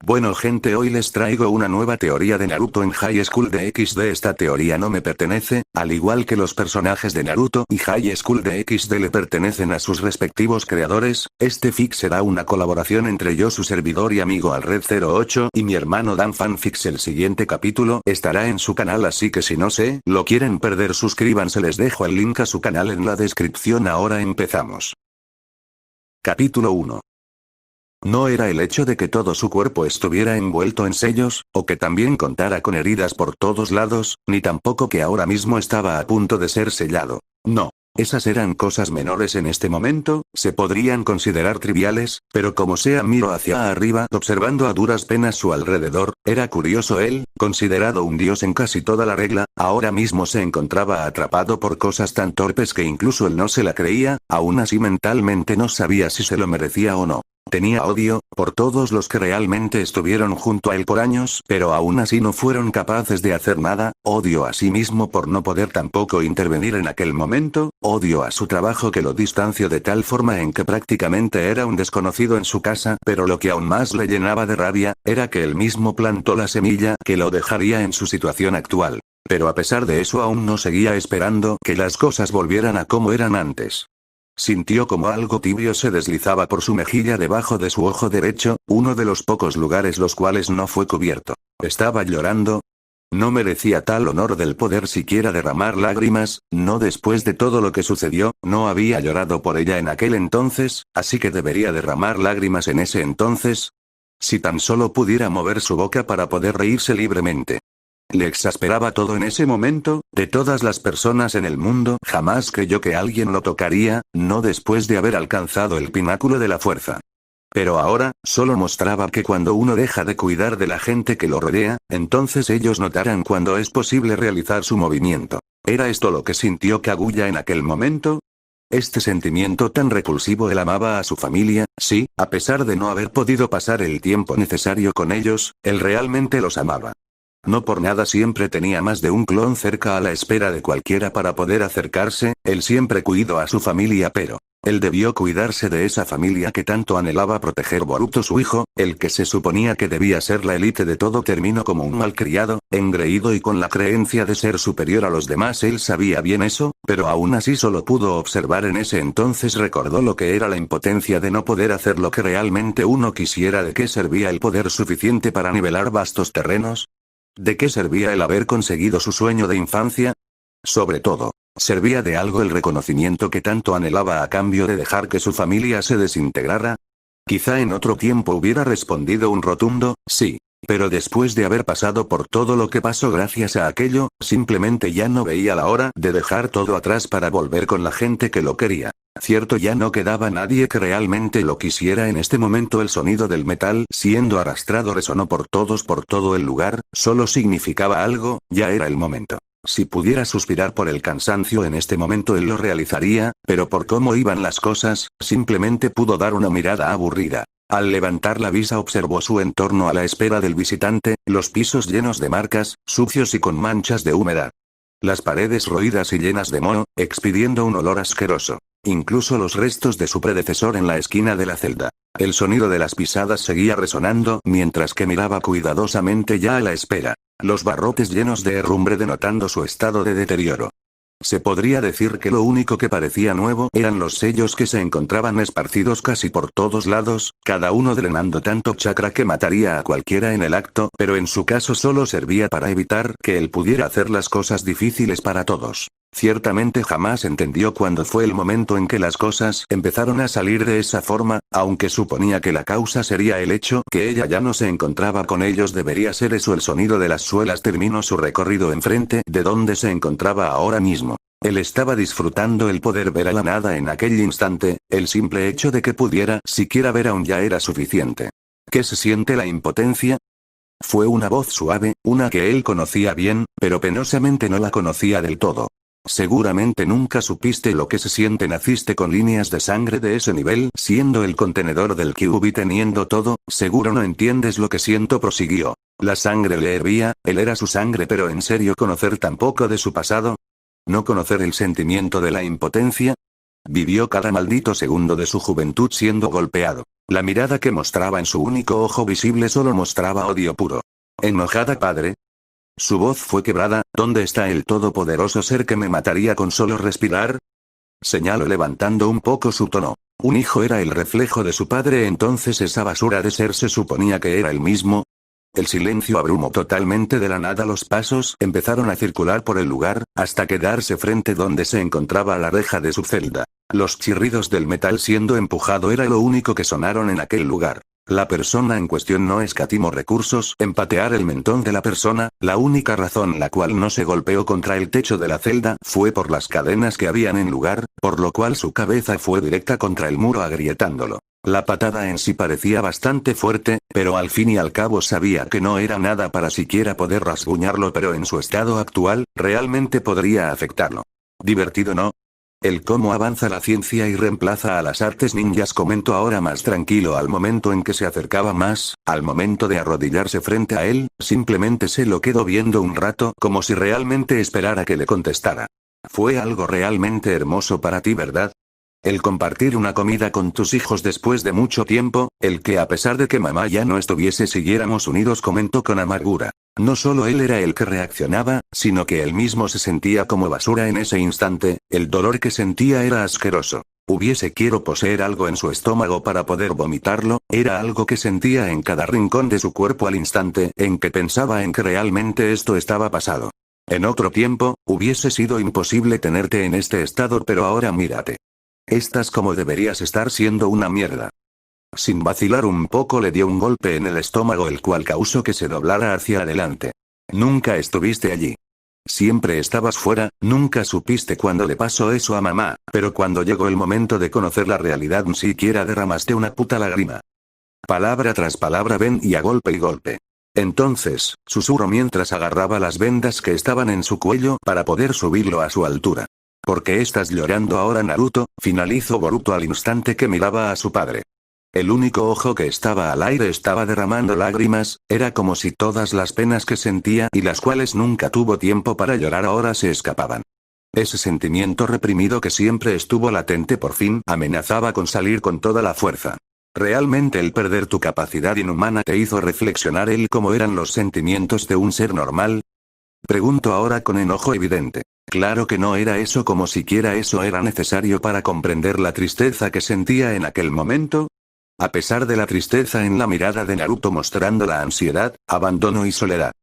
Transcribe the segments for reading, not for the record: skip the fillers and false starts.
Bueno gente, hoy les traigo una nueva teoría de Naruto en High School DxD. Esta teoría no me pertenece, al igual que los personajes de Naruto y High School DxD le pertenecen a sus respectivos creadores. Este fic será una colaboración entre yo, su servidor y amigo Alred08 y mi hermano Dan Fanfics. El siguiente capítulo estará en su canal, así que si no se lo quieren perder, suscríbanse, les dejo el link a su canal en la descripción. Ahora empezamos. Capítulo 1. No era el hecho de que todo su cuerpo estuviera envuelto en sellos, o que también contara con heridas por todos lados, ni tampoco que ahora mismo estaba a punto de ser sellado. No. Esas eran cosas menores en este momento, se podrían considerar triviales, pero como sea, miró hacia arriba observando a duras penas su alrededor. Era curioso, él, considerado un dios en casi toda la regla, ahora mismo se encontraba atrapado por cosas tan torpes que incluso él no se la creía. Aún así mentalmente no sabía si se lo merecía o no. Tenía odio por todos los que realmente estuvieron junto a él por años, pero aún así no fueron capaces de hacer nada. Odio a sí mismo por no poder tampoco intervenir en aquel momento. Odio a su trabajo, que lo distanció de tal forma en que prácticamente era un desconocido en su casa, pero lo que aún más le llenaba de rabia era que él mismo plantó la semilla que lo dejaría en su situación actual. Pero a pesar de eso aún no seguía esperando que las cosas volvieran a como eran antes. Sintió como algo tibio se deslizaba por su mejilla debajo de su ojo derecho, uno de los pocos lugares los cuales no fue cubierto. ¿Estaba llorando? No merecía tal honor del poder siquiera derramar lágrimas, no después de todo lo que sucedió. No había llorado por ella en aquel entonces, así que debería derramar lágrimas en ese entonces. Si tan solo pudiera mover su boca para poder reírse libremente. Le exasperaba todo en ese momento. De todas las personas en el mundo, jamás creyó que alguien lo tocaría, no después de haber alcanzado el pináculo de la fuerza. Pero ahora, solo mostraba que cuando uno deja de cuidar de la gente que lo rodea, entonces ellos notarán cuando es posible realizar su movimiento. ¿Era esto lo que sintió Kaguya en aquel momento? Este sentimiento tan repulsivo. Él amaba a su familia, sí, a pesar de no haber podido pasar el tiempo necesario con ellos, él realmente los amaba. No por nada siempre tenía más de un clon cerca a la espera de cualquiera para poder acercarse. Él siempre cuidó a su familia, pero él debió cuidarse de esa familia que tanto anhelaba proteger. Boruto, su hijo, el que se suponía que debía ser la élite de todo, terminó como un malcriado, engreído y con la creencia de ser superior a los demás. Él sabía bien eso, pero aún así solo pudo observar. En ese entonces recordó lo que era la impotencia de no poder hacer lo que realmente uno quisiera. ¿De qué servía el poder suficiente para nivelar vastos terrenos? ¿De qué servía el haber conseguido su sueño de infancia? Sobre todo, ¿servía de algo el reconocimiento que tanto anhelaba a cambio de dejar que su familia se desintegrara? Quizá en otro tiempo hubiera respondido un rotundo sí. Pero después de haber pasado por todo lo que pasó gracias a aquello, simplemente ya no veía la hora de dejar todo atrás para volver con la gente que lo quería. Cierto, ya no quedaba nadie que realmente lo quisiera en este momento. El sonido del metal siendo arrastrado resonó por todo el lugar. Solo significaba algo, ya era el momento. Si pudiera suspirar por el cansancio en este momento, él lo realizaría, pero por cómo iban las cosas, simplemente pudo dar una mirada aburrida. Al levantar la vista observó su entorno a la espera del visitante, los pisos llenos de marcas, sucios y con manchas de humedad. Las paredes roídas y llenas de moho, expidiendo un olor asqueroso. Incluso los restos de su predecesor en la esquina de la celda. El sonido de las pisadas seguía resonando mientras que miraba cuidadosamente ya a la espera. Los barrotes llenos de herrumbre denotando su estado de deterioro. Se podría decir que lo único que parecía nuevo eran los sellos que se encontraban esparcidos casi por todos lados, cada uno drenando tanto chakra que mataría a cualquiera en el acto, pero en su caso solo servía para evitar que él pudiera hacer las cosas difíciles para todos. Ciertamente jamás entendió cuándo fue el momento en que las cosas empezaron a salir de esa forma, aunque suponía que la causa sería el hecho que ella ya no se encontraba con ellos. Debería ser eso. El sonido de las suelas terminó su recorrido enfrente de donde se encontraba ahora mismo. Él estaba disfrutando el poder ver a la nada en aquel instante. El simple hecho de que pudiera siquiera ver aún ya era suficiente. ¿Qué se siente la impotencia? Fue una voz suave, una que él conocía bien, pero penosamente no la conocía del todo. Seguramente nunca supiste lo que se siente. Naciste con líneas de sangre de ese nivel, siendo el contenedor del Kyuubi, teniendo todo. Seguro no entiendes lo que siento, prosiguió. La sangre le hervía, él era su sangre, pero ¿en serio conocer tan poco de su pasado? ¿No conocer el sentimiento de la impotencia? Vivió cada maldito segundo de su juventud siendo golpeado. La mirada que mostraba en su único ojo visible solo mostraba odio puro. ¿Enojada, padre? Su voz fue quebrada. ¿Dónde está el todopoderoso ser que me mataría con solo respirar? Señaló levantando un poco su tono. ¿Un hijo era el reflejo de su padre, entonces esa basura de ser se suponía que era el mismo? El silencio abrumó totalmente. De la nada los pasos empezaron a circular por el lugar, hasta quedarse frente donde se encontraba la reja de su celda. Los chirridos del metal siendo empujado era lo único que sonaron en aquel lugar. La persona en cuestión no escatimó recursos en patear el mentón de la persona. La única razón la cual no se golpeó contra el techo de la celda fue por las cadenas que habían en lugar, por lo cual su cabeza fue directa contra el muro agrietándolo. La patada en sí parecía bastante fuerte, pero al fin y al cabo sabía que no era nada para siquiera poder rasguñarlo, pero en su estado actual, realmente podría afectarlo. ¿Divertido, no? El cómo avanza la ciencia y reemplaza a las artes ninjas, comentó ahora más tranquilo al momento en que se acercaba más. Al momento de arrodillarse frente a él, simplemente se lo quedó viendo un rato como si realmente esperara que le contestara. Fue algo realmente hermoso para ti, ¿verdad? El compartir una comida con tus hijos después de mucho tiempo, el que a pesar de que mamá ya no estuviese siguiéramos unidos, comentó con amargura. No solo él era el que reaccionaba, sino que él mismo se sentía como basura en ese instante. El dolor que sentía era asqueroso. Quiero poseer algo en su estómago para poder vomitarlo, era algo que sentía en cada rincón de su cuerpo al instante en que pensaba en que realmente esto estaba pasado. En otro tiempo, hubiese sido imposible tenerte en este estado, pero ahora mírate. Estás como deberías estar, siendo una mierda. Sin vacilar un poco le dio un golpe en el estómago, el cual causó que se doblara hacia adelante. Nunca estuviste allí. Siempre estabas fuera, nunca supiste cuando le pasó eso a mamá, pero cuando llegó el momento de conocer la realidad ni siquiera derramaste una puta lágrima. Palabra tras palabra, ven y a golpe y golpe. Entonces, susurró mientras agarraba las vendas que estaban en su cuello para poder subirlo a su altura. ¿Por qué estás llorando ahora, Naruto?, finalizó Boruto al instante que miraba a su padre. El único ojo que estaba al aire estaba derramando lágrimas, era como si todas las penas que sentía y las cuales nunca tuvo tiempo para llorar ahora se escapaban. Ese sentimiento reprimido que siempre estuvo latente por fin amenazaba con salir con toda la fuerza. ¿Realmente el perder tu capacidad inhumana te hizo reflexionar el cómo eran los sentimientos de un ser normal? Preguntó ahora con enojo evidente. Claro que no era eso, como siquiera eso era necesario para comprender la tristeza que sentía en aquel momento. A pesar de la tristeza en la mirada de Naruto mostrando la ansiedad, abandono y soledad.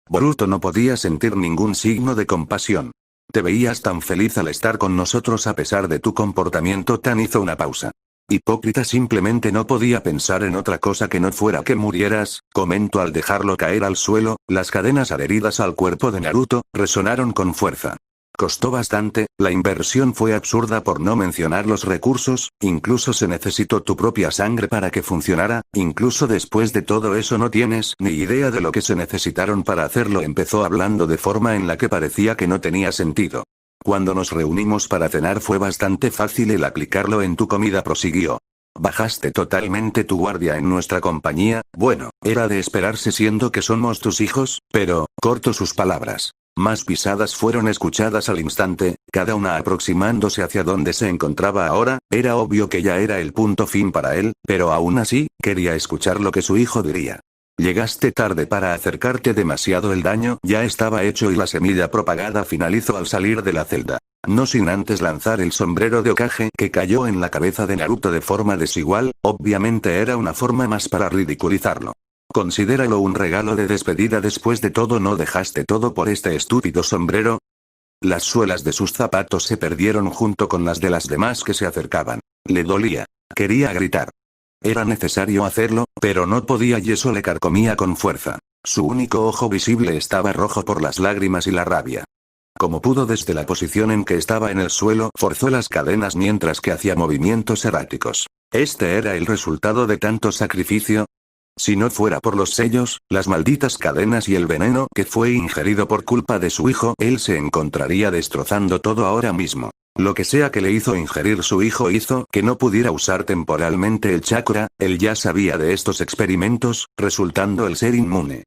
Boruto no podía sentir ningún signo de compasión. Te veías tan feliz al estar con nosotros a pesar de tu comportamiento tan. Hizo una pausa. Hipócrita, simplemente no podía pensar en otra cosa que no fuera que murieras, comentó al dejarlo caer al suelo. Las cadenas adheridas al cuerpo de Naruto resonaron con fuerza. Costó bastante, la inversión fue absurda por no mencionar los recursos, incluso se necesitó tu propia sangre para que funcionara, incluso después de todo eso no tienes ni idea de lo que se necesitaron para hacerlo. Empezó hablando de forma en la que parecía que no tenía sentido. Cuando nos reunimos para cenar fue bastante fácil el aplicarlo en tu comida, prosiguió. Bajaste totalmente tu guardia en nuestra compañía, bueno, era de esperarse siendo que somos tus hijos, pero, cortó sus palabras. Más pisadas fueron escuchadas al instante, cada una aproximándose hacia donde se encontraba ahora. Era obvio que ya era el punto fin para él, pero aún así, quería escuchar lo que su hijo diría. Llegaste tarde para acercarte demasiado, el daño ya estaba hecho y la semilla propagada, finalizó al salir de la celda. No sin antes lanzar el sombrero de Hokage que cayó en la cabeza de Naruto de forma desigual, obviamente era una forma más para ridiculizarlo. Considéralo un regalo de despedida, después de todo no dejaste todo por este estúpido sombrero. Las suelas de sus zapatos se perdieron junto con las de las demás que se acercaban. Le dolía. Quería gritar. Era necesario hacerlo, pero no podía y eso le carcomía con fuerza. Su único ojo visible estaba rojo por las lágrimas y la rabia. Como pudo desde la posición en que estaba en el suelo, forzó las cadenas mientras que hacía movimientos erráticos. ¿Este era el resultado de tanto sacrificio? Si no fuera por los sellos, las malditas cadenas y el veneno que fue ingerido por culpa de su hijo, él se encontraría destrozando todo ahora mismo. Lo que sea que le hizo ingerir su hijo hizo que no pudiera usar temporalmente el chakra, él ya sabía de estos experimentos, resultando el ser inmune.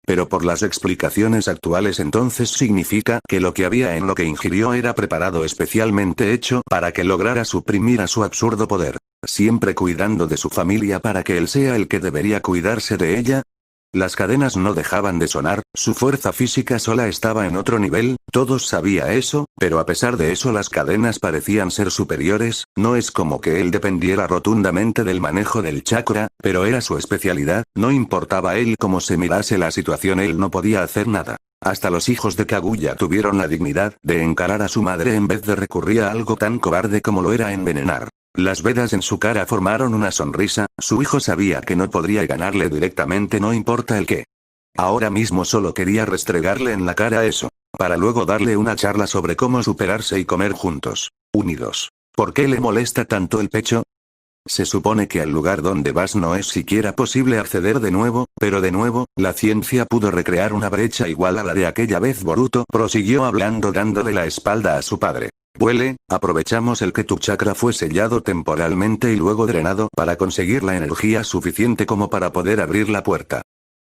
Pero por las explicaciones actuales entonces significa que lo que había en lo que ingirió era preparado especialmente hecho para que lograra suprimir a su absurdo poder. Siempre cuidando de su familia para que él sea el que debería cuidarse de ella. Las cadenas no dejaban de sonar, su fuerza física sola estaba en otro nivel, todos sabía eso, pero a pesar de eso las cadenas parecían ser superiores, no es como que él dependiera rotundamente del manejo del chakra, pero era su especialidad, no importaba él cómo se mirase la situación, él no podía hacer nada. Hasta los hijos de Kaguya tuvieron la dignidad de encarar a su madre en vez de recurrir a algo tan cobarde como lo era envenenar. Las vedas en su cara formaron una sonrisa, su hijo sabía que no podría ganarle directamente no importa el qué. Ahora mismo solo quería restregarle en la cara eso, para luego darle una charla sobre cómo superarse y comer juntos, unidos. ¿Por qué le molesta tanto el pecho? Se supone que al lugar donde vas no es siquiera posible acceder de nuevo, pero de nuevo, la ciencia pudo recrear una brecha igual a la de aquella vez. Boruto prosiguió hablando dándole la espalda a su padre. Huele, aprovechamos el que tu chakra fue sellado temporalmente y luego drenado para conseguir la energía suficiente como para poder abrir la puerta.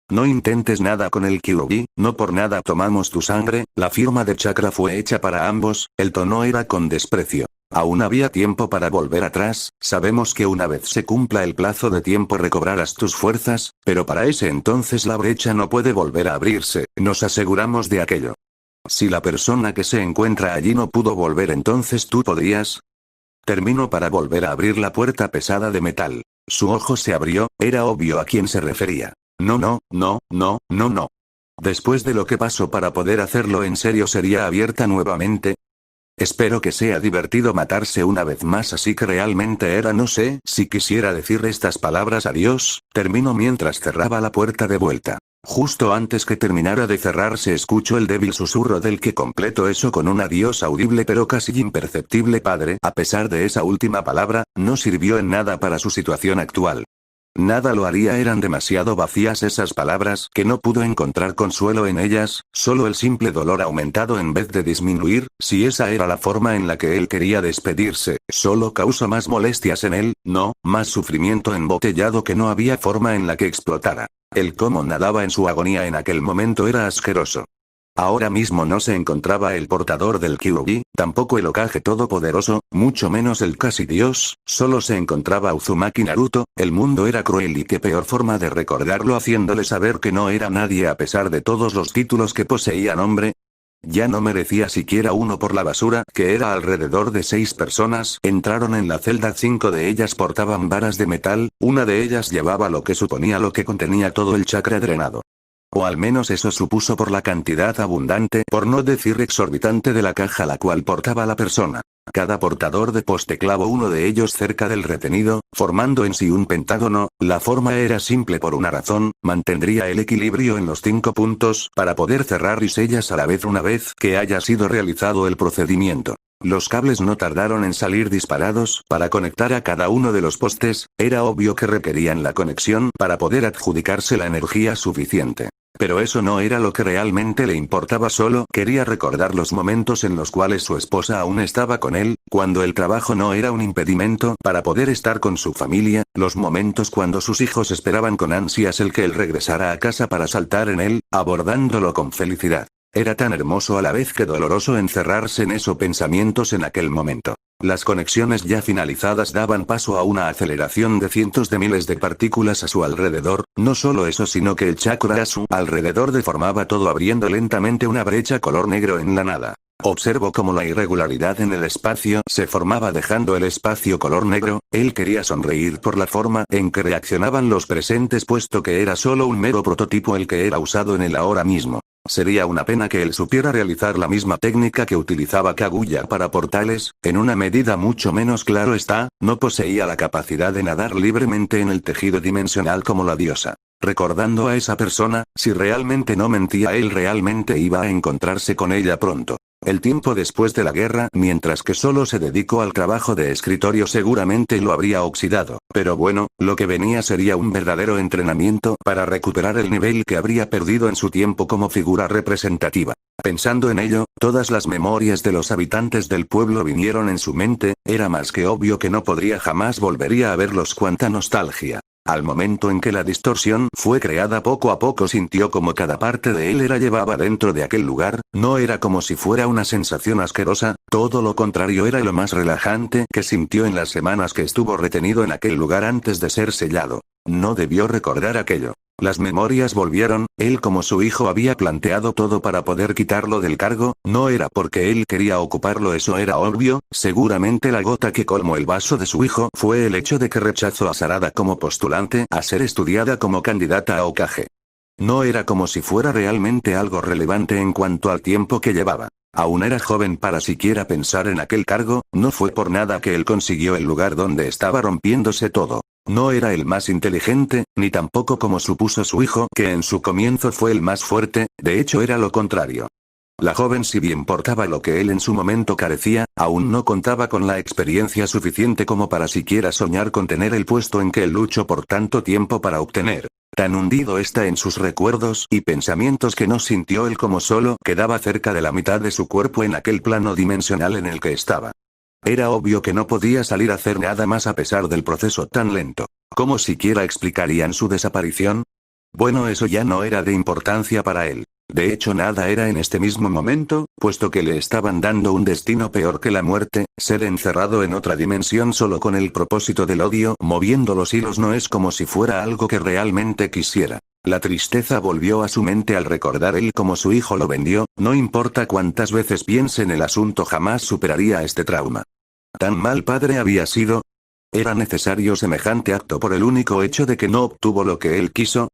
No intentes nada con el Kyuubi, no por nada tomamos tu sangre, la firma de chakra fue hecha para ambos, el tono era con desprecio. Aún había tiempo para volver atrás, sabemos que una vez se cumpla el plazo de tiempo recobrarás tus fuerzas, pero para ese entonces la brecha no puede volver a abrirse, nos aseguramos de aquello. Si la persona que se encuentra allí no pudo volver entonces tú podrías. Terminó para volver a abrir la puerta pesada de metal. Su ojo se abrió, era obvio a quién se refería. No. Después de lo que pasó para poder hacerlo en serio sería abierta nuevamente. Espero que sea divertido matarse una vez más así que realmente era no sé si quisiera decir estas palabras adiós, terminó mientras cerraba la puerta de vuelta. Justo antes que terminara de cerrarse escuchó el débil susurro del que completó eso con un adiós audible pero casi imperceptible. Padre, a pesar de esa última palabra, no sirvió en nada para su situación actual. Nada lo haría, eran demasiado vacías esas palabras que no pudo encontrar consuelo en ellas, solo el simple dolor aumentado en vez de disminuir, si esa era la forma en la que él quería despedirse, solo causó más molestias en él, no, más sufrimiento embotellado que no había forma en la que explotara. El cómo nadaba en su agonía en aquel momento era asqueroso. Ahora mismo no se encontraba el portador del Kyuubi, tampoco el Hokage todopoderoso, mucho menos el casi dios, solo se encontraba Uzumaki Naruto, el mundo era cruel y qué peor forma de recordarlo haciéndole saber que no era nadie a pesar de todos los títulos que poseía nombre. Ya no merecía siquiera uno por la basura, que era alrededor de 6 personas, entraron en la celda, 5 de ellas portaban varas de metal, una de ellas llevaba lo que suponía lo que contenía todo el chakra drenado. O al menos eso supuso por la cantidad abundante, por no decir exorbitante de la caja la cual portaba la persona. Cada portador de poste clavó uno de ellos cerca del retenido, formando en sí un pentágono, la forma era simple por una razón, mantendría el equilibrio en los 5 puntos para poder cerrar y sellas a la vez una vez que haya sido realizado el procedimiento. Los cables no tardaron en salir disparados para conectar a cada uno de los postes, era obvio que requerían la conexión para poder adjudicarse la energía suficiente. Pero eso no era lo que realmente le importaba, solo quería recordar los momentos en los cuales su esposa aún estaba con él, cuando el trabajo no era un impedimento para poder estar con su familia, los momentos cuando sus hijos esperaban con ansias el que él regresara a casa para saltar en él, abordándolo con felicidad. Era tan hermoso a la vez que doloroso encerrarse en esos pensamientos en aquel momento. Las conexiones ya finalizadas daban paso a una aceleración de cientos de miles de partículas a su alrededor, no solo eso sino que el chakra a su alrededor deformaba todo abriendo lentamente una brecha color negro en la nada. Observó cómo la irregularidad en el espacio se formaba dejando el espacio color negro, él quería sonreír por la forma en que reaccionaban los presentes puesto que era solo un mero prototipo el que era usado en el ahora mismo. Sería una pena que él supiera realizar la misma técnica que utilizaba Kaguya para portales, en una medida mucho menos, claro está, no poseía la capacidad de nadar libremente en el tejido dimensional como la diosa. Recordando a esa persona, si realmente no mentía él realmente iba a encontrarse con ella pronto. El tiempo después de la guerra, mientras que solo se dedicó al trabajo de escritorio seguramente lo habría oxidado, pero bueno, lo que venía sería un verdadero entrenamiento para recuperar el nivel que habría perdido en su tiempo como figura representativa. Pensando en ello, todas las memorias de los habitantes del pueblo vinieron en su mente, era más que obvio que no podría jamás volvería a verlos, cuánta nostalgia. Al momento en que la distorsión fue creada poco a poco sintió como cada parte de él era llevaba dentro de aquel lugar, no era como si fuera una sensación asquerosa, todo lo contrario era lo más relajante que sintió en las semanas que estuvo retenido en aquel lugar antes de ser sellado. No debió recordar aquello. Las memorias volvieron, él como su hijo había planteado todo para poder quitarlo del cargo, no era porque él quería ocuparlo, eso era obvio, seguramente la gota que colmó el vaso de su hijo fue el hecho de que rechazó a Sarada como postulante a ser estudiada como candidata a Hokage. No era como si fuera realmente algo relevante en cuanto al tiempo que llevaba. Aún era joven para siquiera pensar en aquel cargo, no fue por nada que él consiguió el lugar donde estaba rompiéndose todo. No era el más inteligente, ni tampoco como supuso su hijo que en su comienzo fue el más fuerte, de hecho era lo contrario. La joven si bien portaba lo que él en su momento carecía, aún no contaba con la experiencia suficiente como para siquiera soñar con tener el puesto en que él luchó por tanto tiempo para obtener. Tan hundido está en sus recuerdos y pensamientos que no sintió él como solo quedaba cerca de la mitad de su cuerpo en aquel plano dimensional en el que estaba. Era obvio que no podía salir a hacer nada más a pesar del proceso tan lento. ¿Cómo siquiera explicarían su desaparición? Bueno, eso ya no era de importancia para él. De hecho nada era en este mismo momento, puesto que le estaban dando un destino peor que la muerte, ser encerrado en otra dimensión solo con el propósito del odio moviendo los hilos no es como si fuera algo que realmente quisiera. La tristeza volvió a su mente al recordar él como su hijo lo vendió, no importa cuántas veces piense en el asunto jamás superaría este trauma. ¿Tan mal padre había sido? ¿Era necesario semejante acto por el único hecho de que no obtuvo lo que él quiso?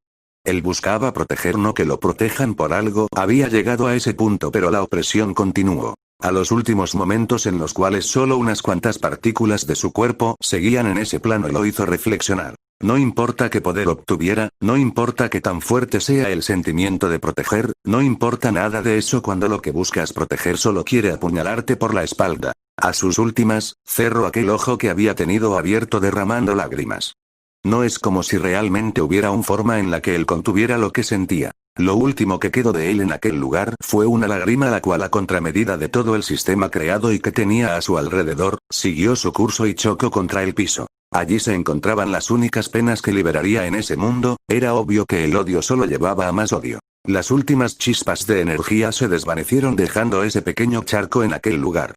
Él buscaba proteger, no que lo protejan por algo, había llegado a ese punto pero la opresión continuó. A los últimos momentos en los cuales solo unas cuantas partículas de su cuerpo seguían en ese plano lo hizo reflexionar. No importa qué poder obtuviera, no importa qué tan fuerte sea el sentimiento de proteger, no importa nada de eso cuando lo que buscas proteger solo quiere apuñalarte por la espalda. A sus últimas, cerró aquel ojo que había tenido abierto derramando lágrimas. No es como si realmente hubiera una forma en la que él contuviera lo que sentía. Lo último que quedó de él en aquel lugar fue una lágrima la cual a contramedida de todo el sistema creado y que tenía a su alrededor, siguió su curso y chocó contra el piso. Allí se encontraban las únicas penas que liberaría en ese mundo, era obvio que el odio solo llevaba a más odio. Las últimas chispas de energía se desvanecieron dejando ese pequeño charco en aquel lugar.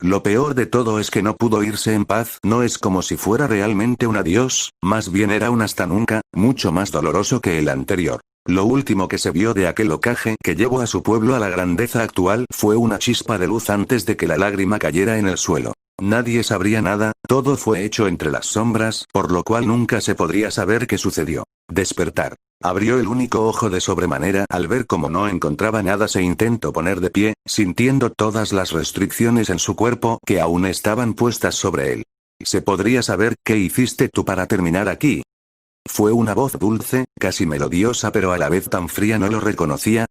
Lo peor de todo es que no pudo irse en paz, no es como si fuera realmente un adiós, más bien era un hasta nunca, mucho más doloroso que el anterior. Lo último que se vio de aquel Hokage que llevó a su pueblo a la grandeza actual fue una chispa de luz antes de que la lágrima cayera en el suelo. Nadie sabría nada, todo fue hecho entre las sombras, por lo cual nunca se podría saber qué sucedió. Despertar. Abrió el único ojo de sobremanera al ver cómo no encontraba nada se intentó poner de pie, sintiendo todas las restricciones en su cuerpo que aún estaban puestas sobre él. ¿Se podría saber qué hiciste tú para terminar aquí? Fue una voz dulce, casi melodiosa pero a la vez tan fría no lo reconocía.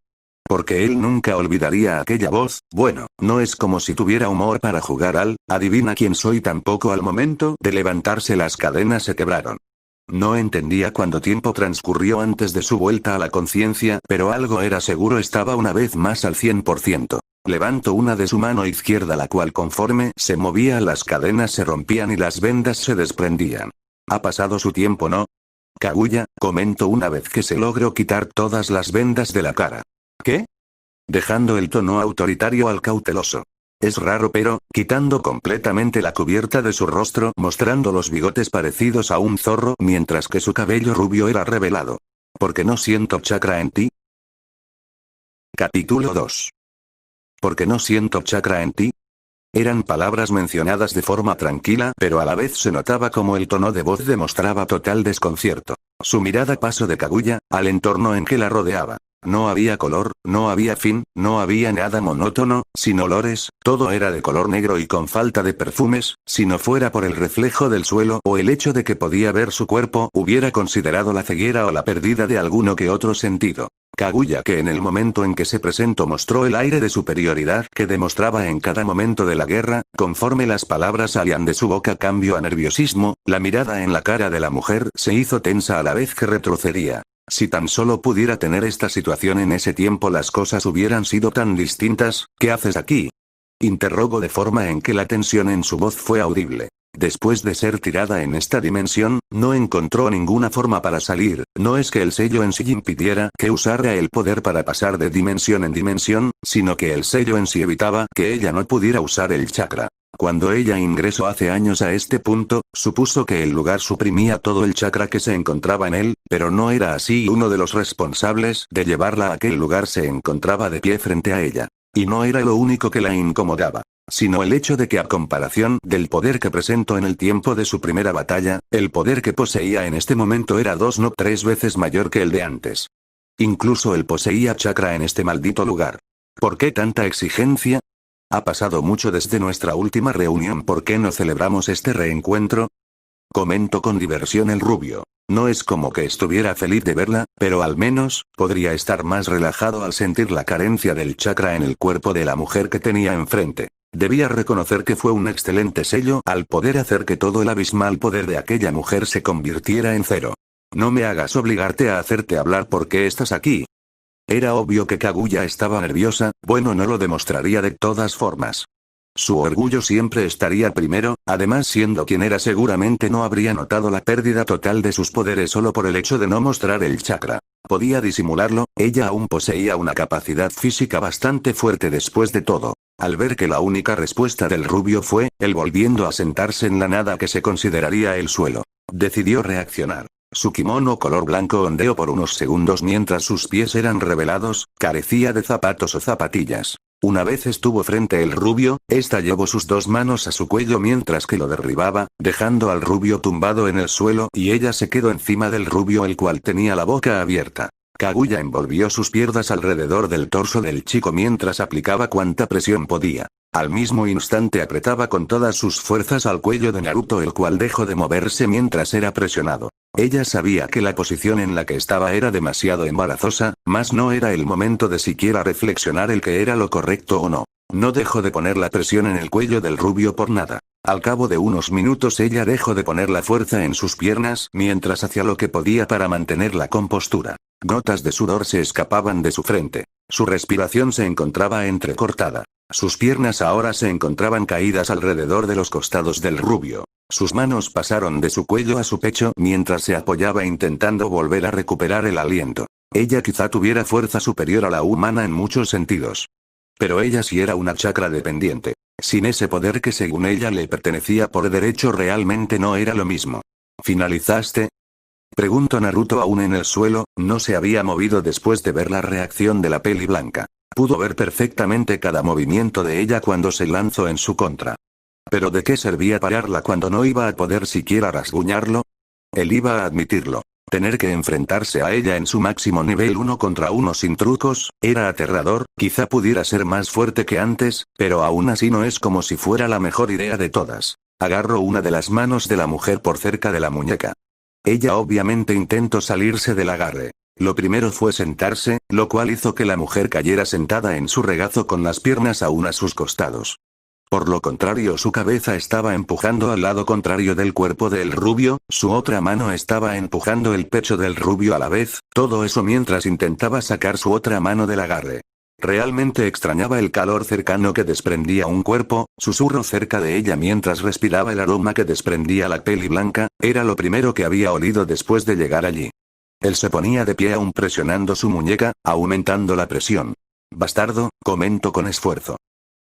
Porque él nunca olvidaría aquella voz, bueno, no es como si tuviera humor para jugar al, adivina quién soy tampoco al momento de levantarse las cadenas se quebraron. No entendía cuánto tiempo transcurrió antes de su vuelta a la conciencia, pero algo era seguro estaba una vez más al 100%. Levantó una de su mano izquierda la cual conforme se movía las cadenas se rompían y las vendas se desprendían. Ha pasado su tiempo, ¿no? Kaguya, comentó una vez que se logró quitar todas las vendas de la cara. ¿Qué? Dejando el tono autoritario al cauteloso. Es raro pero, quitando completamente la cubierta de su rostro mostrando los bigotes parecidos a un zorro mientras que su cabello rubio era revelado. ¿Por qué no siento chakra en ti? Capítulo 2. ¿Por qué no siento chakra en ti? Eran palabras mencionadas de forma tranquila pero a la vez se notaba como el tono de voz demostraba total desconcierto. Su mirada pasó de Kaguya, al entorno en que la rodeaba. No había color, no había fin, no había nada monótono, sin olores, todo era de color negro y con falta de perfumes, si no fuera por el reflejo del suelo o el hecho de que podía ver su cuerpo hubiera considerado la ceguera o la pérdida de alguno que otro sentido. Kaguya que en el momento en que se presentó mostró el aire de superioridad que demostraba en cada momento de la guerra, conforme las palabras salían de su boca cambió a nerviosismo, la mirada en la cara de la mujer se hizo tensa a la vez que retrocedía. Si tan solo pudiera tener esta situación en ese tiempo las cosas hubieran sido tan distintas, ¿qué haces aquí? Interrogó de forma en que la tensión en su voz fue audible. Después de ser tirada en esta dimensión, no encontró ninguna forma para salir. No es que el sello en sí impidiera que usara el poder para pasar de dimensión en dimensión, sino que el sello en sí evitaba que ella no pudiera usar el chakra. Cuando ella ingresó hace años a este punto, supuso que el lugar suprimía todo el chakra que se encontraba en él, pero no era así y uno de los responsables de llevarla a aquel lugar se encontraba de pie frente a ella. Y no era lo único que la incomodaba, sino el hecho de que a comparación del poder que presentó en el tiempo de su primera batalla, el poder que poseía en este momento era 2 no 3 veces mayor que el de antes. Incluso él poseía chakra en este maldito lugar. ¿Por qué tanta exigencia? Ha pasado mucho desde nuestra última reunión, ¿por qué no celebramos este reencuentro? Comentó con diversión el rubio. No es como que estuviera feliz de verla, pero al menos, podría estar más relajado al sentir la carencia del chakra en el cuerpo de la mujer que tenía enfrente. Debía reconocer que fue un excelente sello al poder hacer que todo el abismal poder de aquella mujer se convirtiera en cero. No me hagas obligarte a hacerte hablar porque estás aquí. Era obvio que Kaguya estaba nerviosa, bueno, no lo demostraría de todas formas. Su orgullo siempre estaría primero, además siendo quien era seguramente no habría notado la pérdida total de sus poderes solo por el hecho de no mostrar el chakra. Podía disimularlo, ella aún poseía una capacidad física bastante fuerte después de todo. Al ver que la única respuesta del rubio fue, él volviendo a sentarse en la nada que se consideraría el suelo, decidió reaccionar. Su kimono color blanco ondeó por unos segundos mientras sus pies eran revelados, carecía de zapatos o zapatillas. Una vez estuvo frente el rubio, esta llevó sus 2 manos a su cuello mientras que lo derribaba, dejando al rubio tumbado en el suelo y ella se quedó encima del rubio el cual tenía la boca abierta. Kaguya envolvió sus piernas alrededor del torso del chico mientras aplicaba cuanta presión podía. Al mismo instante apretaba con todas sus fuerzas al cuello de Naruto el cual dejó de moverse mientras era presionado. Ella sabía que la posición en la que estaba era demasiado embarazosa, mas no era el momento de siquiera reflexionar el que era lo correcto o no. No dejó de poner la presión en el cuello del rubio por nada. Al cabo de unos minutos ella dejó de poner la fuerza en sus piernas mientras hacía lo que podía para mantener la compostura. Gotas de sudor se escapaban de su frente. Su respiración se encontraba entrecortada. Sus piernas ahora se encontraban caídas alrededor de los costados del rubio. Sus manos pasaron de su cuello a su pecho mientras se apoyaba intentando volver a recuperar el aliento. Ella quizá tuviera fuerza superior a la humana en muchos sentidos. Pero ella sí era una chakra dependiente. Sin ese poder que según ella le pertenecía por derecho realmente no era lo mismo. ¿Finalizaste? Preguntó Naruto aún en el suelo, no se había movido después de ver la reacción de la peli blanca. Pudo ver perfectamente cada movimiento de ella cuando se lanzó en su contra. ¿Pero de qué servía pararla cuando no iba a poder siquiera rasguñarlo? Él iba a admitirlo. Tener que enfrentarse a ella en su máximo nivel 1 contra 1 sin trucos, era aterrador, quizá pudiera ser más fuerte que antes, pero aún así no es como si fuera la mejor idea de todas. Agarró una de las manos de la mujer por cerca de la muñeca. Ella obviamente intentó salirse del agarre. Lo primero fue sentarse, lo cual hizo que la mujer cayera sentada en su regazo con las piernas aún a sus costados. Por lo contrario, su cabeza estaba empujando al lado contrario del cuerpo del rubio, su otra mano estaba empujando el pecho del rubio a la vez, todo eso mientras intentaba sacar su otra mano del agarre. Realmente extrañaba el calor cercano que desprendía un cuerpo, susurró cerca de ella mientras respiraba el aroma que desprendía la peli blanca, era lo primero que había olido después de llegar allí. Él se ponía de pie aún presionando su muñeca, aumentando la presión. Bastardo, comentó con esfuerzo.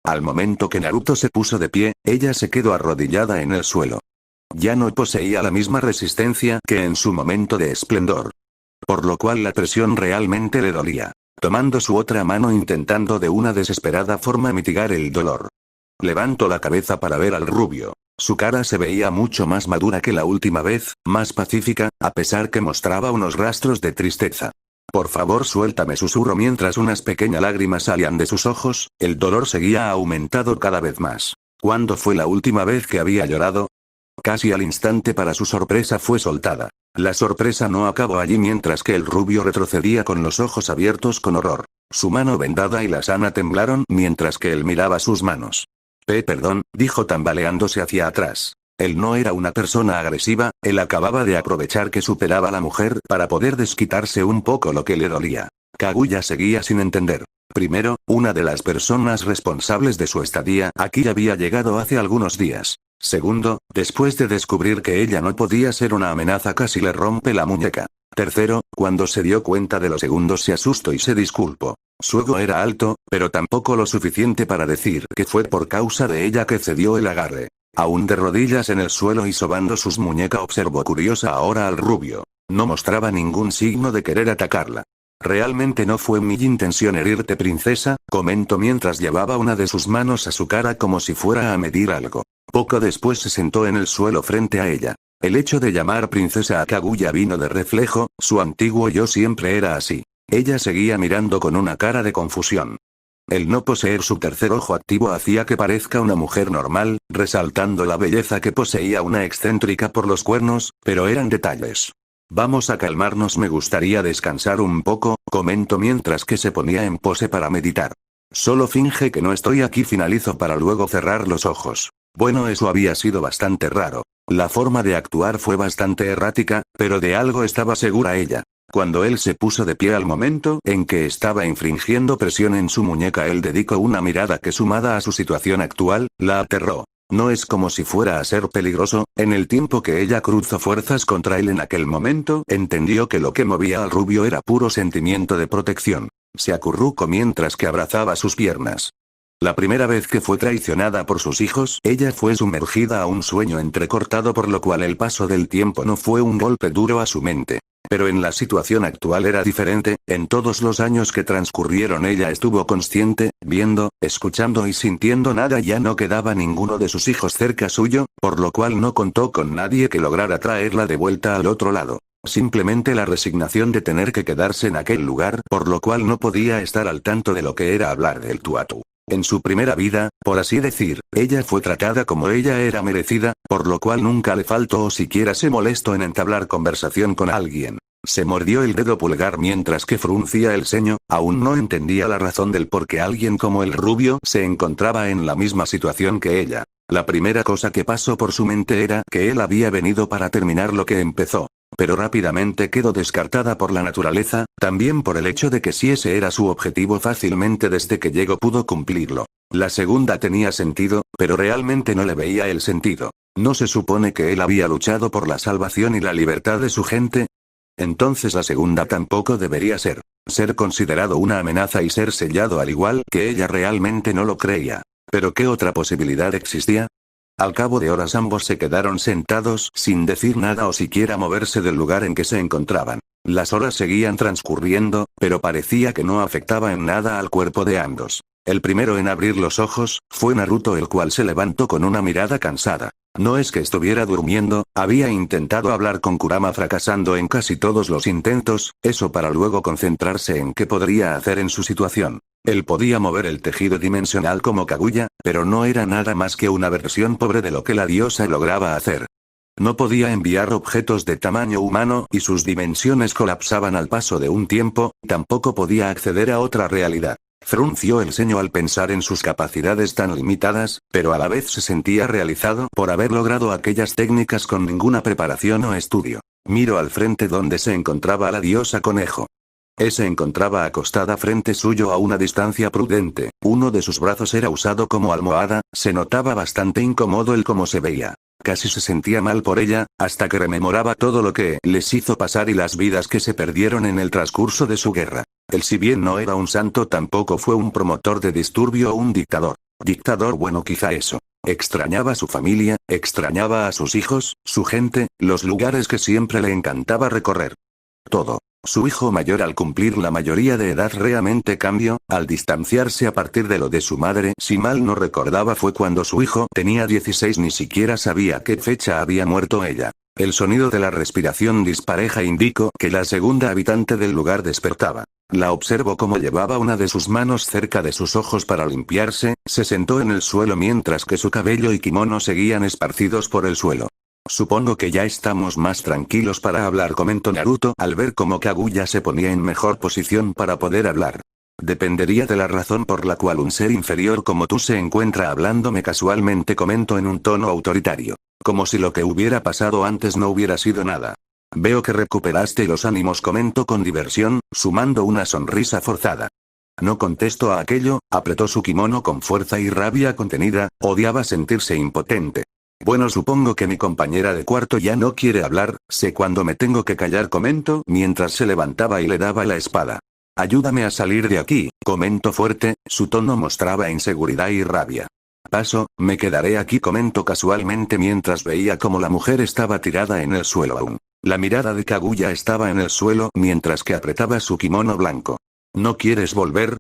Al momento que Naruto se puso de pie, ella se quedó arrodillada en el suelo. Ya no poseía la misma resistencia que en su momento de esplendor. Por lo cual la presión realmente le dolía. Tomando su otra mano intentando de una desesperada forma mitigar el dolor. Levantó la cabeza para ver al rubio. Su cara se veía mucho más madura que la última vez, más pacífica, a pesar que mostraba unos rastros de tristeza. Por favor suéltame, susurró mientras unas pequeñas lágrimas salían de sus ojos, el dolor seguía aumentado cada vez más. ¿Cuándo fue la última vez que había llorado? Casi al instante para su sorpresa fue soltada. La sorpresa no acabó allí mientras que el rubio retrocedía con los ojos abiertos con horror. Su mano vendada y la sana temblaron mientras que él miraba sus manos. Perdón, dijo tambaleándose hacia atrás. Él no era una persona agresiva, él acababa de aprovechar que superaba a la mujer para poder desquitarse un poco lo que le dolía. Kaguya seguía sin entender. Primero, una de las personas responsables de su estadía aquí había llegado hace algunos días. Segundo, después de descubrir que ella no podía ser una amenaza casi le rompe la muñeca. Tercero, cuando se dio cuenta de los segundos se asustó y se disculpó. Su ego era alto, pero tampoco lo suficiente para decir que fue por causa de ella que cedió el agarre. Aún de rodillas en el suelo y sobando sus muñecas observó curiosa ahora al rubio. No mostraba ningún signo de querer atacarla. Realmente no fue mi intención herirte, princesa, comentó mientras llevaba una de sus manos a su cara como si fuera a medir algo. Poco después se sentó en el suelo frente a ella. El hecho de llamar princesa a Kaguya vino de reflejo, su antiguo yo siempre era así. Ella seguía mirando con una cara de confusión. El no poseer su tercer ojo activo hacía que parezca una mujer normal, resaltando la belleza que poseía una excéntrica por los cuernos, pero eran detalles. Vamos a calmarnos, me gustaría descansar un poco, comentó mientras que se ponía en pose para meditar. Solo finge que no estoy aquí, finalizó para luego cerrar los ojos. Bueno, eso había sido bastante raro. La forma de actuar fue bastante errática, pero de algo estaba segura ella. Cuando él se puso de pie al momento en que estaba infringiendo presión en su muñeca, él dedicó una mirada que, sumada a su situación actual, la aterró. No es como si fuera a ser peligroso. En el tiempo que ella cruzó fuerzas contra él en aquel momento, entendió que lo que movía al rubio era puro sentimiento de protección. Se acurrucó mientras que abrazaba sus piernas. La primera vez que fue traicionada por sus hijos, ella fue sumergida a un sueño entrecortado, por lo cual el paso del tiempo no fue un golpe duro a su mente. Pero en la situación actual era diferente. En todos los años que transcurrieron ella estuvo consciente, viendo, escuchando y sintiendo nada. Ya no quedaba ninguno de sus hijos cerca suyo, por lo cual no contó con nadie que lograra traerla de vuelta al otro lado. Simplemente la resignación de tener que quedarse en aquel lugar, por lo cual no podía estar al tanto de lo que era hablar del tú a tú. En su primera vida, por así decir, ella fue tratada como ella era merecida, por lo cual nunca le faltó o siquiera se molestó en entablar conversación con alguien. Se mordió el dedo pulgar mientras que fruncía el ceño, aún no entendía la razón del por qué alguien como el rubio se encontraba en la misma situación que ella. La primera cosa que pasó por su mente era que él había venido para terminar lo que empezó. Pero rápidamente quedó descartada por la naturaleza, también por el hecho de que si ese era su objetivo fácilmente desde que llegó pudo cumplirlo. La segunda tenía sentido, pero realmente no le veía el sentido. ¿No se supone que él había luchado por la salvación y la libertad de su gente? Entonces la segunda tampoco debería ser considerado una amenaza y ser sellado, al igual que ella realmente no lo creía. ¿Pero qué otra posibilidad existía? Al cabo de horas ambos se quedaron sentados sin decir nada o siquiera moverse del lugar en que se encontraban. Las horas seguían transcurriendo, pero parecía que no afectaba en nada al cuerpo de ambos. El primero en abrir los ojos fue Naruto, el cual se levantó con una mirada cansada. No es que estuviera durmiendo, había intentado hablar con Kurama fracasando en casi todos los intentos, eso para luego concentrarse en qué podría hacer en su situación. Él podía mover el tejido dimensional como Kaguya, pero no era nada más que una versión pobre de lo que la diosa lograba hacer. No podía enviar objetos de tamaño humano y sus dimensiones colapsaban al paso de un tiempo, tampoco podía acceder a otra realidad. Frunció el ceño al pensar en sus capacidades tan limitadas, pero a la vez se sentía realizado por haber logrado aquellas técnicas con ninguna preparación o estudio. Miró al frente donde se encontraba la diosa conejo. Se encontraba acostada frente suyo a una distancia prudente, uno de sus brazos era usado como almohada, se notaba bastante incómodo el cómo se veía. Casi se sentía mal por ella, hasta que rememoraba todo lo que les hizo pasar y las vidas que se perdieron en el transcurso de su guerra. Él, si bien no era un santo, tampoco fue un promotor de disturbio o un dictador. Dictador, bueno, quizá eso. Extrañaba a su familia, extrañaba a sus hijos, su gente, los lugares que siempre le encantaba recorrer. Todo. Su hijo mayor, al cumplir la mayoría de edad, realmente cambió, al distanciarse a partir de lo de su madre. Si mal no recordaba fue cuando su hijo tenía 16, ni siquiera sabía qué fecha había muerto ella. El sonido de la respiración dispareja indicó que la segunda habitante del lugar despertaba. La observó como llevaba una de sus manos cerca de sus ojos para limpiarse, se sentó en el suelo mientras que su cabello y kimono seguían esparcidos por el suelo. Supongo que ya estamos más tranquilos para hablar, comentó Naruto al ver cómo Kaguya se ponía en mejor posición para poder hablar. Dependería de la razón por la cual un ser inferior como tú se encuentra hablándome casualmente, comentó en un tono autoritario. Como si lo que hubiera pasado antes no hubiera sido nada. Veo que recuperaste los ánimos, comentó con diversión, sumando una sonrisa forzada. No contestó a aquello, apretó su kimono con fuerza y rabia contenida, odiaba sentirse impotente. Bueno, supongo que mi compañera de cuarto ya no quiere hablar, sé cuándo me tengo que callar, comentó mientras se levantaba y le daba la espada. Ayúdame a salir de aquí, comentó fuerte, su tono mostraba inseguridad y rabia. Paso, me quedaré aquí, comentó casualmente mientras veía cómo la mujer estaba tirada en el suelo aún. La mirada de Kaguya estaba en el suelo mientras que apretaba su kimono blanco. ¿No quieres volver?,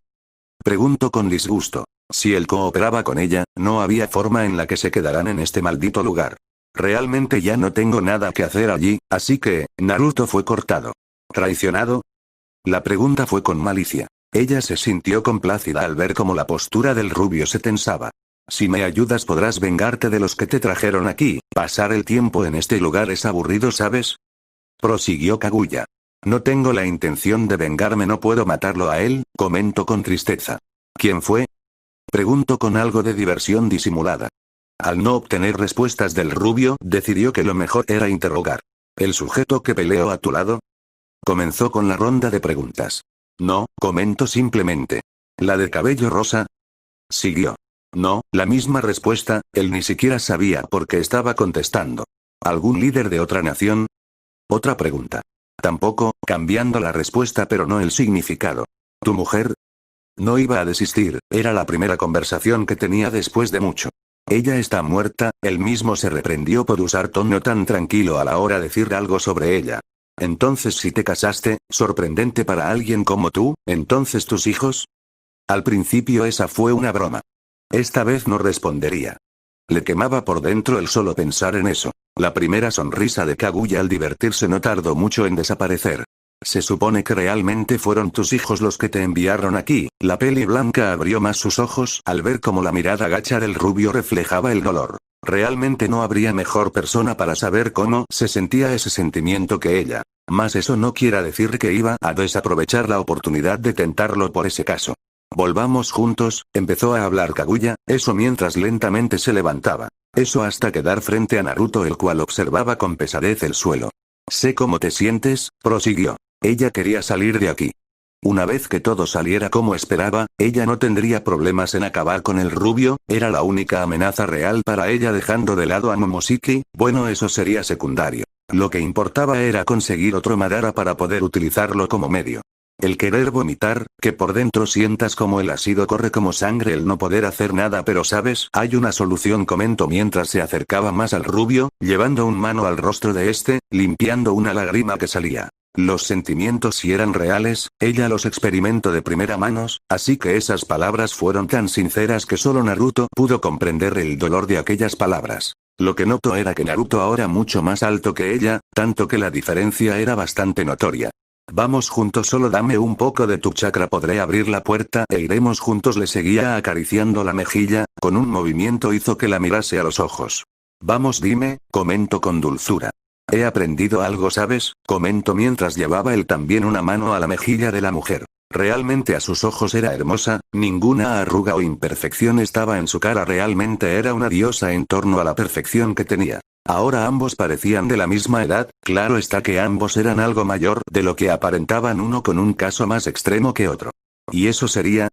preguntó con disgusto. Si él cooperaba con ella, no había forma en la que se quedaran en este maldito lugar. Realmente ya no tengo nada que hacer allí, así que, Naruto fue cortado. ¿Traicionado? La pregunta fue con malicia. Ella se sintió complacida al ver cómo la postura del rubio se tensaba. Si me ayudas podrás vengarte de los que te trajeron aquí, pasar el tiempo en este lugar es aburrido, ¿sabes? Prosiguió Kaguya. No tengo la intención de vengarme, no puedo matarlo a él, comentó con tristeza. ¿Quién fue?, preguntó con algo de diversión disimulada. Al no obtener respuestas del rubio, decidió que lo mejor era interrogar. ¿El sujeto que peleó a tu lado? Comenzó con la ronda de preguntas. No, comentó simplemente. ¿La de cabello rosa? Siguió. No, la misma respuesta, él ni siquiera sabía por qué estaba contestando. ¿Algún líder de otra nación? Otra pregunta. Tampoco, cambiando la respuesta pero no el significado. ¿Tu mujer? No iba a desistir, era la primera conversación que tenía después de mucho. Ella está muerta, él mismo se reprendió por usar tono tan tranquilo a la hora de decir algo sobre ella. Entonces si te casaste, sorprendente para alguien como tú, entonces tus hijos. Al principio esa fue una broma. Esta vez no respondería. Le quemaba por dentro el solo pensar en eso. La primera sonrisa de Kaguya al divertirse no tardó mucho en desaparecer. Se supone que realmente fueron tus hijos los que te enviaron aquí. La peli blanca abrió más sus ojos al ver cómo la mirada gacha del rubio reflejaba el dolor. Realmente no habría mejor persona para saber cómo se sentía ese sentimiento que ella. Mas eso no quiera decir que iba a desaprovechar la oportunidad de tentarlo por ese caso. Volvamos juntos, empezó a hablar Kaguya, eso mientras lentamente se levantaba. Eso hasta quedar frente a Naruto, el cual observaba con pesadez el suelo. Sé cómo te sientes, prosiguió. Ella quería salir de aquí. Una vez que todo saliera como esperaba, ella no tendría problemas en acabar con el rubio, era la única amenaza real para ella, dejando de lado a Momoshiki, bueno, eso sería secundario. Lo que importaba era conseguir otro Madara para poder utilizarlo como medio. El querer vomitar, que por dentro sientas como el ácido corre como sangre, el no poder hacer nada, pero sabes, hay una solución, comentó mientras se acercaba más al rubio, llevando una mano al rostro de este, limpiando una lágrima que salía. Los sentimientos si eran reales, ella los experimentó de primera mano, así que esas palabras fueron tan sinceras que solo Naruto pudo comprender el dolor de aquellas palabras. Lo que notó era que Naruto ahora mucho más alto que ella, tanto que la diferencia era bastante notoria. Vamos juntos, solo dame un poco de tu chakra, podré abrir la puerta e iremos juntos, le seguía acariciando la mejilla, con un movimiento hizo que la mirase a los ojos. Vamos, dime, comentó con dulzura. He aprendido algo, ¿sabes? Comentó mientras llevaba él también una mano a la mejilla de la mujer. Realmente a sus ojos era hermosa, ninguna arruga o imperfección estaba en su cara, realmente era una diosa en torno a la perfección que tenía. Ahora ambos parecían de la misma edad, claro está que ambos eran algo mayor de lo que aparentaban, uno con un caso más extremo que otro. ¿Y eso sería?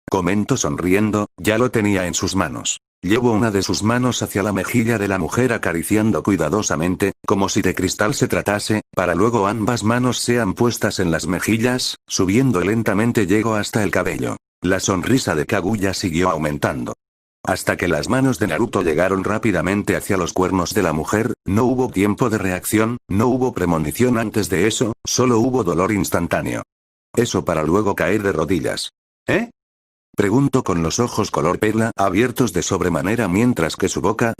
Comentó sonriendo, ya lo tenía en sus manos. Llevó una de sus manos hacia la mejilla de la mujer acariciando cuidadosamente, como si de cristal se tratase, para luego ambas manos sean puestas en las mejillas, subiendo lentamente llegó hasta el cabello. La sonrisa de Kaguya siguió aumentando. Hasta que las manos de Naruto llegaron rápidamente hacia los cuernos de la mujer, no hubo tiempo de reacción, no hubo premonición antes de eso, solo hubo dolor instantáneo. Eso para luego caer de rodillas. ¿Eh? Preguntó con los ojos color perla abiertos de sobremanera mientras que su boca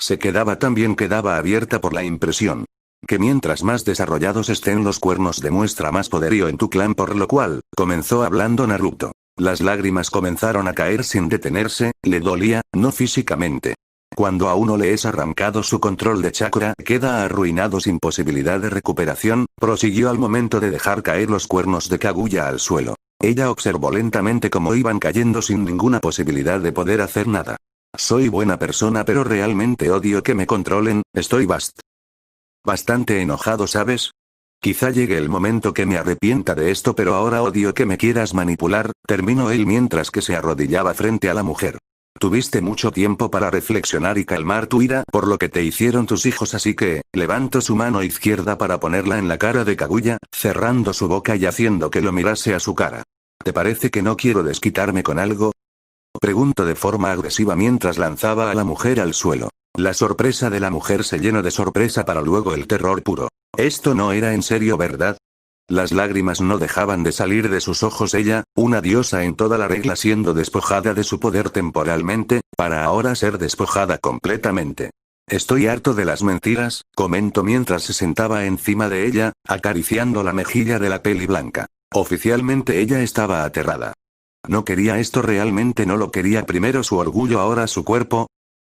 también quedaba abierta por la impresión. Que mientras más desarrollados estén los cuernos demuestra más poderío en tu clan, por lo cual, comenzó hablando Naruto. Las lágrimas comenzaron a caer sin detenerse, le dolía, no físicamente. Cuando a uno le es arrancado su control de chakra, queda arruinado sin posibilidad de recuperación, prosiguió al momento de dejar caer los cuernos de Kaguya al suelo. Ella observó lentamente cómo iban cayendo sin ninguna posibilidad de poder hacer nada. Soy buena persona pero realmente odio que me controlen, estoy bastante enojado, ¿sabes? Quizá llegue el momento que me arrepienta de esto, pero ahora odio que me quieras manipular, terminó él mientras que se arrodillaba frente a la mujer. Tuviste mucho tiempo para reflexionar y calmar tu ira por lo que te hicieron tus hijos, así que, levantó su mano izquierda para ponerla en la cara de Kaguya, cerrando su boca y haciendo que lo mirase a su cara. ¿Te parece que no quiero desquitarme con algo? Preguntó de forma agresiva mientras lanzaba a la mujer al suelo. La sorpresa de la mujer se llenó de sorpresa para luego el terror puro. Esto no era en serio, ¿verdad? Las lágrimas no dejaban de salir de sus ojos. Ella, una diosa en toda la regla, siendo despojada de su poder temporalmente, para ahora ser despojada completamente. Estoy harto de las mentiras, comentó mientras se sentaba encima de ella, acariciando la mejilla de la peli blanca. Oficialmente ella estaba aterrada. No quería esto, realmente no lo quería. Primero su orgullo, ahora su cuerpo.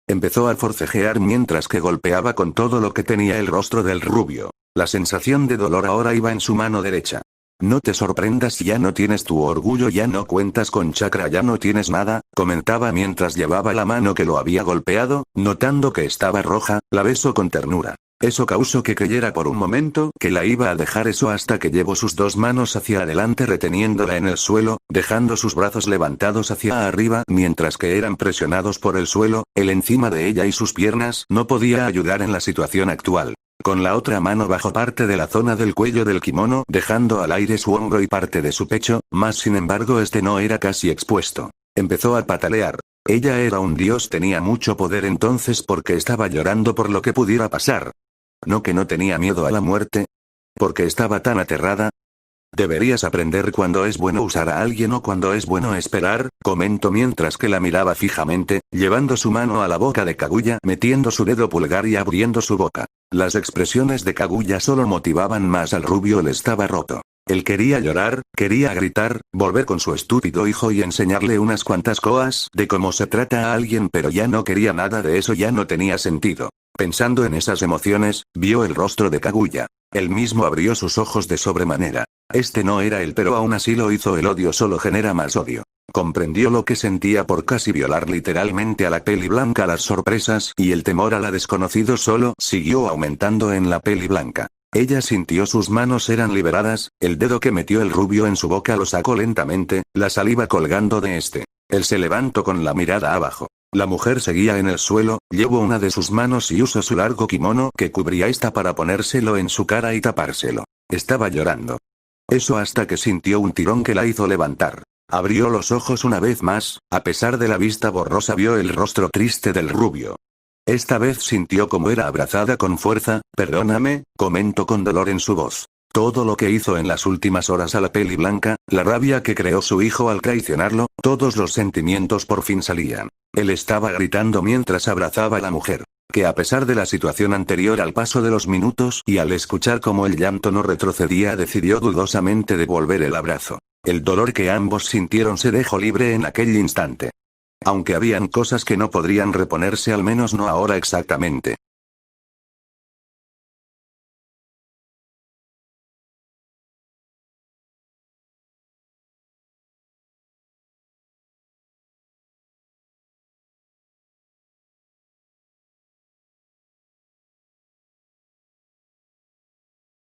Empezó a forcejear mientras que golpeaba con todo lo que tenía el rostro del rubio. La sensación de dolor ahora iba en su mano derecha. No te sorprendas, ya no tienes tu orgullo, ya no cuentas con chakra, ya no tienes nada, comentaba mientras llevaba la mano que lo había golpeado, notando que estaba roja, la besó con ternura. Eso causó que creyera por un momento que la iba a dejar, eso hasta que llevó sus dos manos hacia adelante reteniéndola en el suelo, dejando sus brazos levantados hacia arriba mientras que eran presionados por el suelo, él encima de ella y sus piernas no podía ayudar en la situación actual. Con la otra mano bajó parte de la zona del cuello del kimono, dejando al aire su hombro y parte de su pecho, mas sin embargo este no era casi expuesto. Empezó a patalear. Ella era un dios, tenía mucho poder, entonces ¿por qué estaba llorando por lo que pudiera pasar? ¿No que no tenía miedo a la muerte? ¿Por qué estaba tan aterrada? Deberías aprender cuándo es bueno usar a alguien o cuándo es bueno esperar, comentó mientras que la miraba fijamente, llevando su mano a la boca de Kaguya, metiendo su dedo pulgar y abriendo su boca. Las expresiones de Kaguya solo motivaban más al rubio, él estaba roto. Él quería llorar, quería gritar, volver con su estúpido hijo y enseñarle unas cuantas cosas de cómo se trata a alguien, pero ya no quería nada de eso, ya no tenía sentido. Pensando en esas emociones, vio el rostro de Kaguya. Él mismo abrió sus ojos de sobremanera. Este no era él, pero aún así lo hizo. El odio solo genera más odio. Comprendió lo que sentía por casi violar literalmente a la peli blanca. Las sorpresas y el temor a la desconocido solo siguió aumentando en la peli blanca. Ella sintió sus manos eran liberadas, el dedo que metió el rubio en su boca lo sacó lentamente, la saliva colgando de este. Él se levantó con la mirada abajo. La mujer seguía en el suelo, llevó una de sus manos y usó su largo kimono que cubría esta para ponérselo en su cara y tapárselo. Estaba llorando. Eso hasta que sintió un tirón que la hizo levantar. Abrió los ojos una vez más, a pesar de la vista borrosa vio el rostro triste del rubio. Esta vez sintió como era abrazada con fuerza. Perdóname, comentó con dolor en su voz. Todo lo que hizo en las últimas horas a la peli blanca, la rabia que creó su hijo al traicionarlo, todos los sentimientos por fin salían. Él estaba gritando mientras abrazaba a la mujer. Que a pesar de la situación anterior, al paso de los minutos y al escuchar cómo el llanto no retrocedía, decidió dudosamente devolver el abrazo. El dolor que ambos sintieron se dejó libre en aquel instante. Aunque habían cosas que no podrían reponerse, al menos no ahora exactamente.